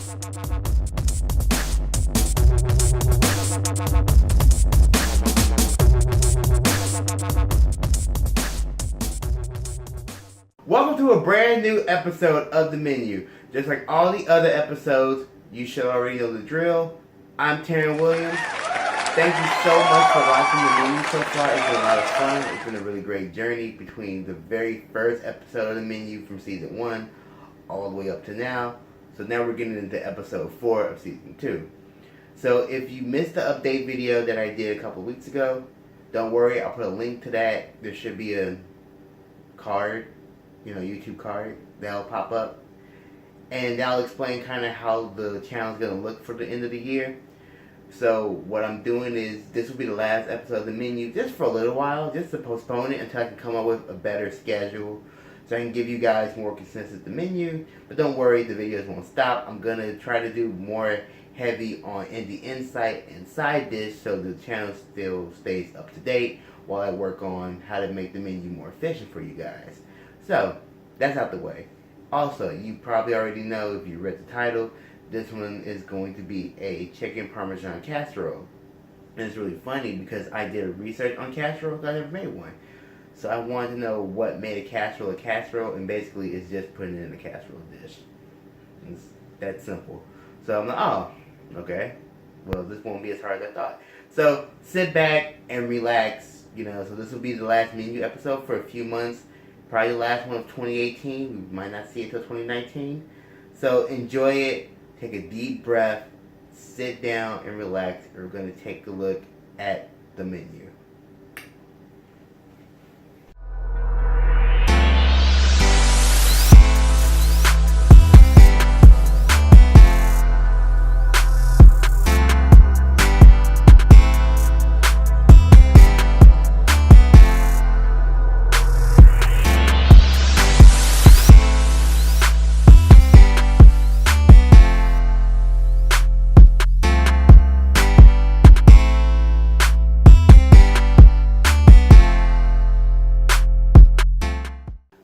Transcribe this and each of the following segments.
Welcome to a brand new episode of The Menu. Just like all the other episodes, you should already know the drill. I'm Taryn Williams. Thank you so much for watching The Menu so far. It's been a lot of fun. It's been a really great journey between the very first episode of The Menu from season 1 all the way up to now. So now we're getting into episode 4 of season 2. So if you missed the update video that I did a couple weeks ago, don't worry, I'll put a link to that. There should be a card, YouTube card that'll pop up, and that'll explain kind of how the channel's gonna look for the end of the year. So what I'm doing is, this will be the last episode of The Menu just for a little while, just to postpone it until I can come up with a better schedule so I can give you guys more consistent The Menu. But don't worry, the videos won't stop. I'm gonna try to do more heavy on Indie Insight and Side Dish so the channel still stays up to date while I work on how to make The Menu more efficient for you guys. So, that's out the way. Also, you probably already know if you read the title, this one is going to be a chicken Parmesan casserole. And it's really funny because I did research on casseroles, I never made one. So I wanted to know what made a casserole, and basically it's just putting it in a casserole dish. It's that simple. So I'm like, oh, okay. Well, this won't be as hard as I thought. So, sit back and relax, so this will be the last Menu episode for a few months. Probably the last one of 2018. We might not see it until 2019. So enjoy it. Take a deep breath. Sit down and relax. We're going to take a look at the menu.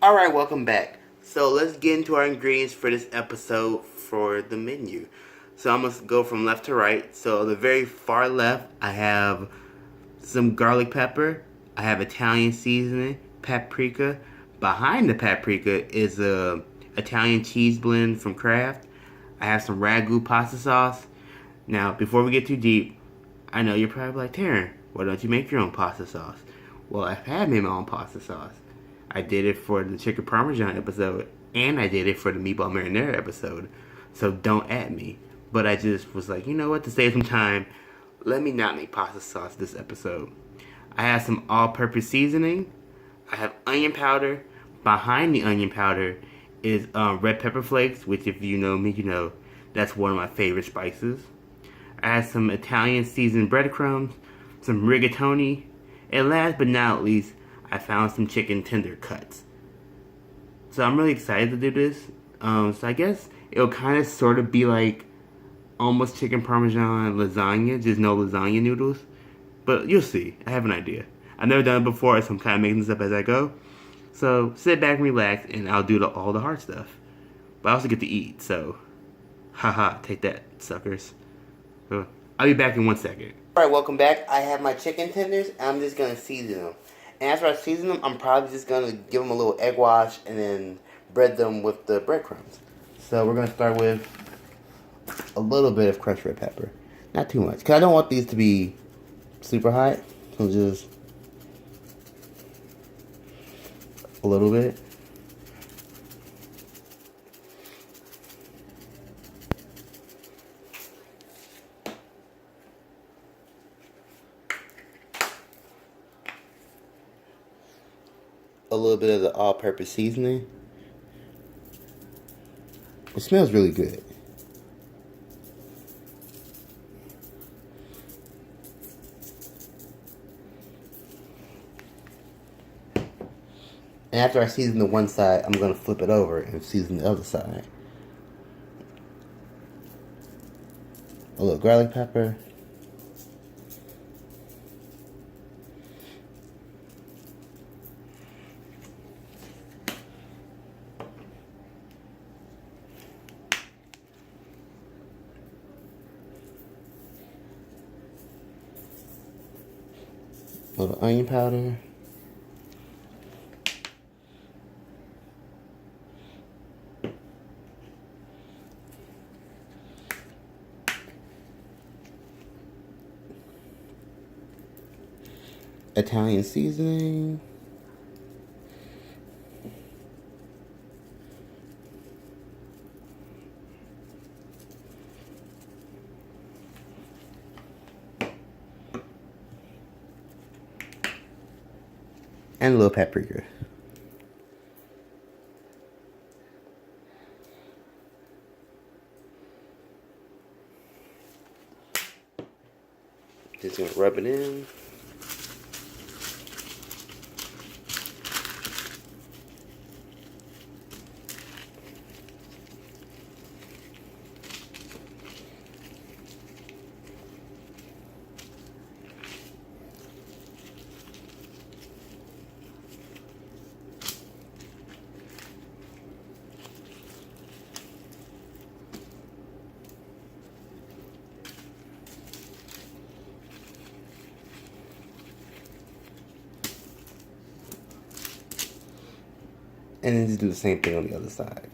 Alright, welcome back. So let's get into our ingredients for this episode for the menu. So I'm going to go from left to right. So the very far left, I have some garlic pepper. I have Italian seasoning, paprika. Behind the paprika is a Italian cheese blend from Kraft. I have some ragu pasta sauce. Now, before we get too deep, I know you're probably like, Taryn, why don't you make your own pasta sauce? Well, I've had made my own pasta sauce. I did it for the chicken parmesan episode, and I did it for the meatball marinara episode. So don't at me. But I just was like, you know what, to save some time, let me not make pasta sauce this episode. I have some all-purpose seasoning. I have onion powder. Behind the onion powder is red pepper flakes, which if you know me, you know that's one of my favorite spices. I have some Italian seasoned breadcrumbs, some rigatoni, and last but not least, I found some chicken tender cuts. So I'm really excited to do this. So I guess it'll kind of sort of be like almost chicken parmesan lasagna, just no lasagna noodles. But you'll see. I have an idea. I've never done it before, so I'm kind of making this up as I go. So sit back and relax, and I'll do all the hard stuff. But I also get to eat, so haha, take that, suckers. So I'll be back in 1 second. Alright, welcome back. I have my chicken tenders, and I'm just going to season them. And after I season them, I'm probably just going to give them a little egg wash and then bread them with the breadcrumbs. So we're going to start with a little bit of crushed red pepper. Not too much, because I don't want these to be super hot. So just a little bit. A little bit of the all-purpose seasoning. It smells really good. And after I season the one side, I'm going to flip it over and season the other side. A little garlic pepper. A little onion powder. Italian seasoning. And a little paprika. Just gonna rub it in. And then just do the same thing on the other side.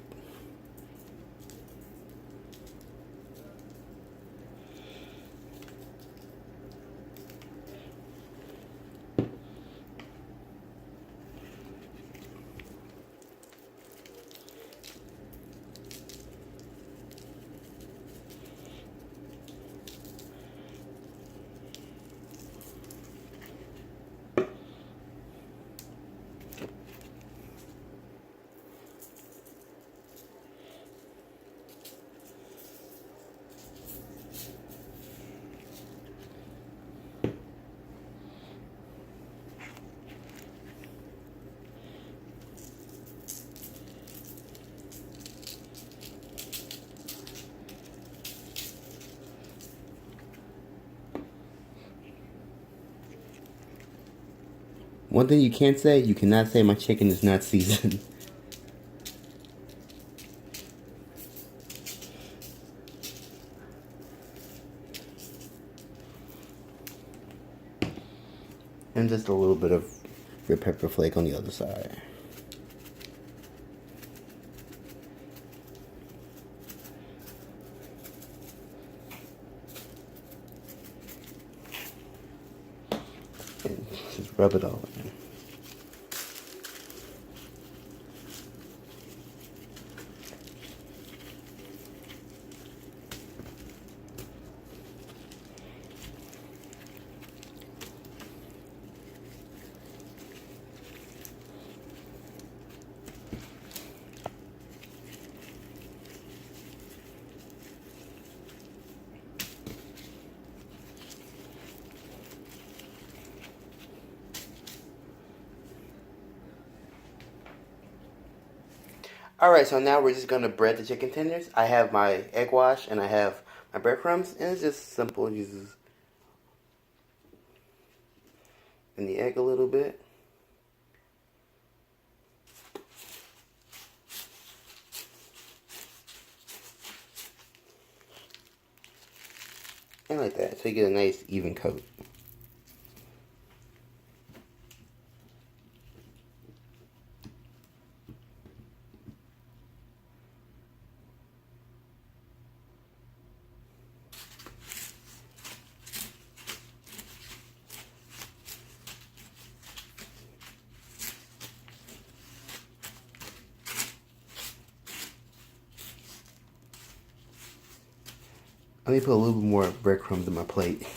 One thing you can't say, you cannot say my chicken is not seasoned. And just a little bit of red pepper flake on the other side. And just rub it all in. Alright, so now we're just going to bread the chicken tenders. I have my egg wash and I have my breadcrumbs. And it's just simple. You just in the egg a little bit. And like that. So you get a nice even coat. Let me put a little bit more breadcrumbs in my plate.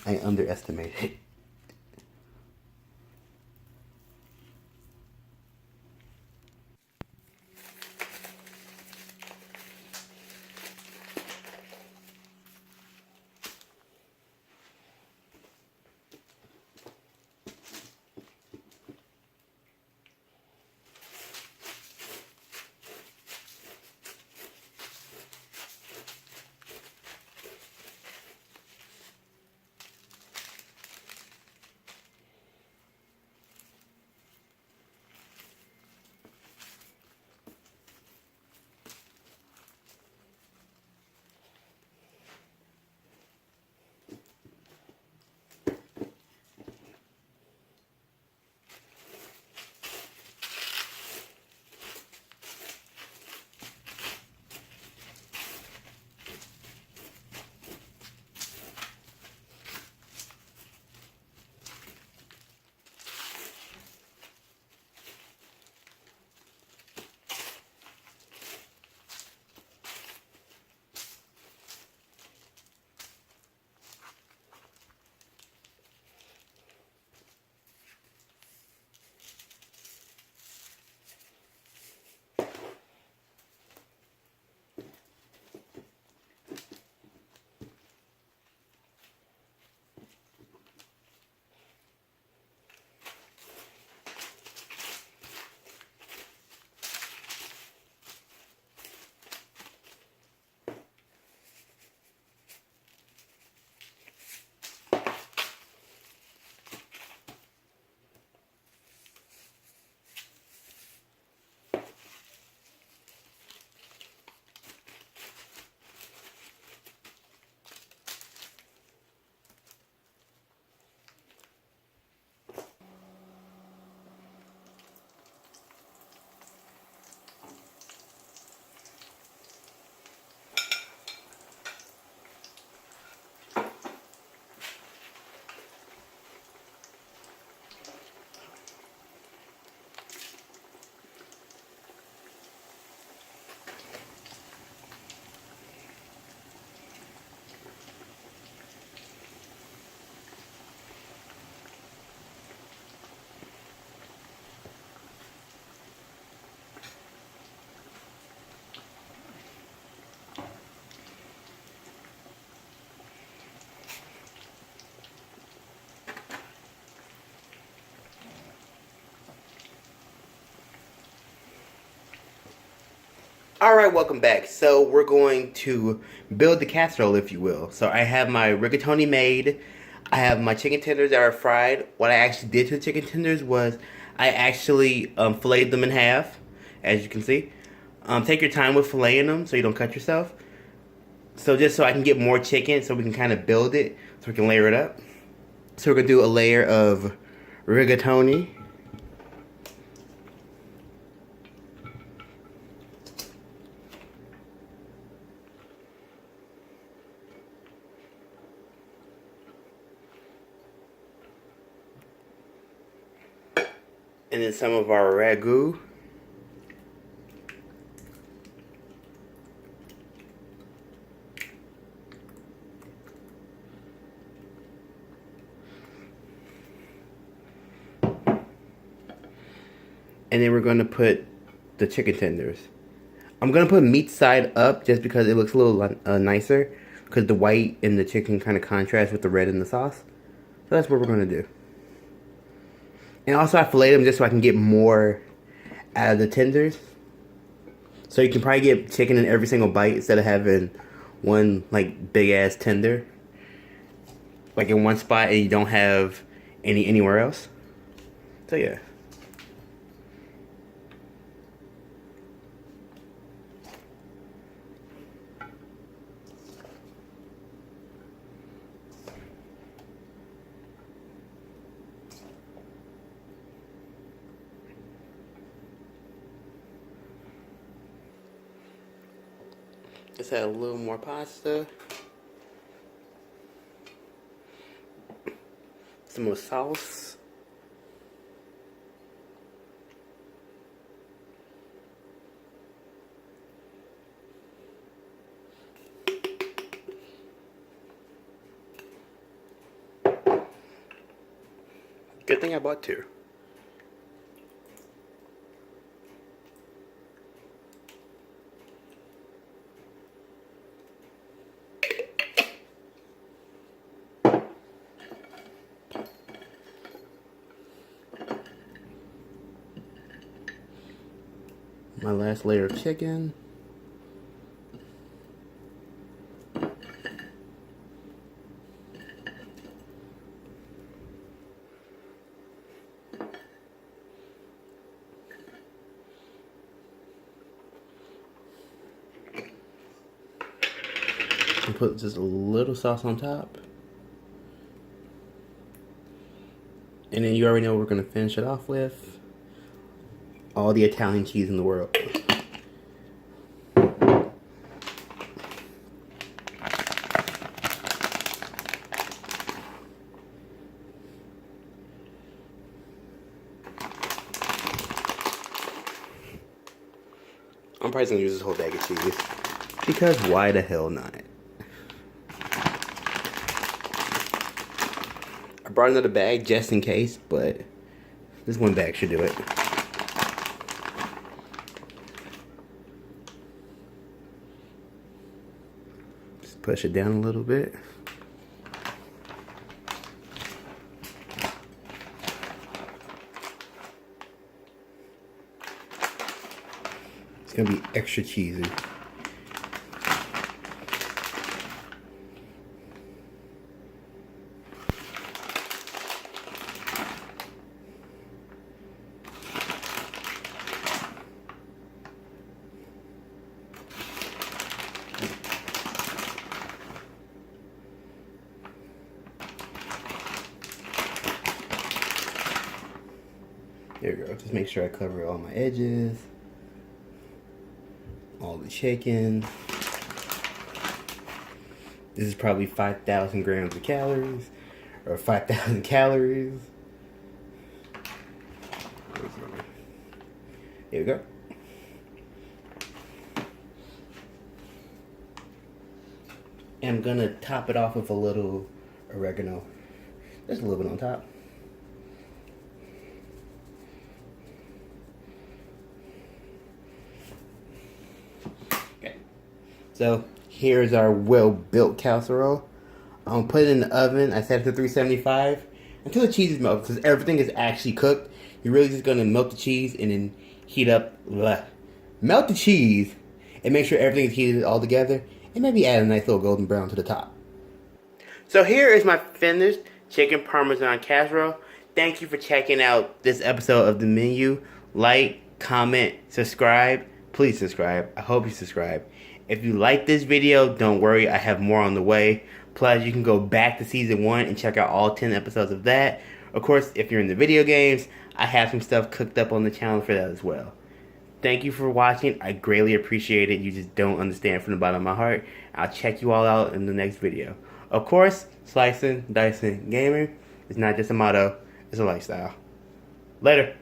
I underestimated it. Alright, welcome back. So we're going to build the casserole, if you will. So I have my rigatoni made. I have my chicken tenders that are fried. What I actually did to the chicken tenders was I actually filleted them in half, as you can see. Take your time with filleting them so you don't cut yourself. So just so I can get more chicken so we can kind of build it, so we can layer it up. So we're going to do a layer of rigatoni. And then some of our ragu. And then we're going to put the chicken tenders. I'm going to put meat side up just because it looks a little nicer. Because the white in the chicken kind of contrasts with the red in the sauce. So that's what we're going to do. And also I filleted them just so I can get more out of the tenders. So you can probably get chicken in every single bite instead of having one like big ass tender. Like in one spot and you don't have anywhere else. So yeah. Let's add a little more pasta. Some more sauce. Good thing I bought two. My last layer of chicken. And put just a little sauce on top. And then you already know what we're going to finish it off with. All the Italian cheese in the world. I'm probably gonna use this whole bag of cheese. Because why the hell not? I brought another bag just in case, but this one bag should do it. Push it down a little bit. It's gonna be extra cheesy. There we go. Just make sure I cover all my edges. All the chicken. This is probably 5,000 grams of calories. Or 5,000 calories. There we go. And I'm gonna top it off with a little oregano. Just a little bit on top. So here's our well-built casserole. I'm gonna put it in the oven. I set it to 375 until the cheese is melted. Because everything is actually cooked, you're really just gonna melt the cheese and then heat up. Melt the cheese and make sure everything is heated all together, and maybe add a nice little golden brown to the top. So here is my finished chicken Parmesan casserole. Thank you for checking out this episode of The Menu. Like, comment, subscribe. Please subscribe. I hope you subscribe. If you like this video, don't worry, I have more on the way. Plus, you can go back to season 1 and check out all 10 episodes of that. Of course, if you're into video games, I have some stuff cooked up on the channel for that as well. Thank you for watching. I greatly appreciate it. You just don't understand from the bottom of my heart. I'll check you all out in the next video. Of course, Slicing, Dicing, Gaming is not just a motto, it's a lifestyle. Later.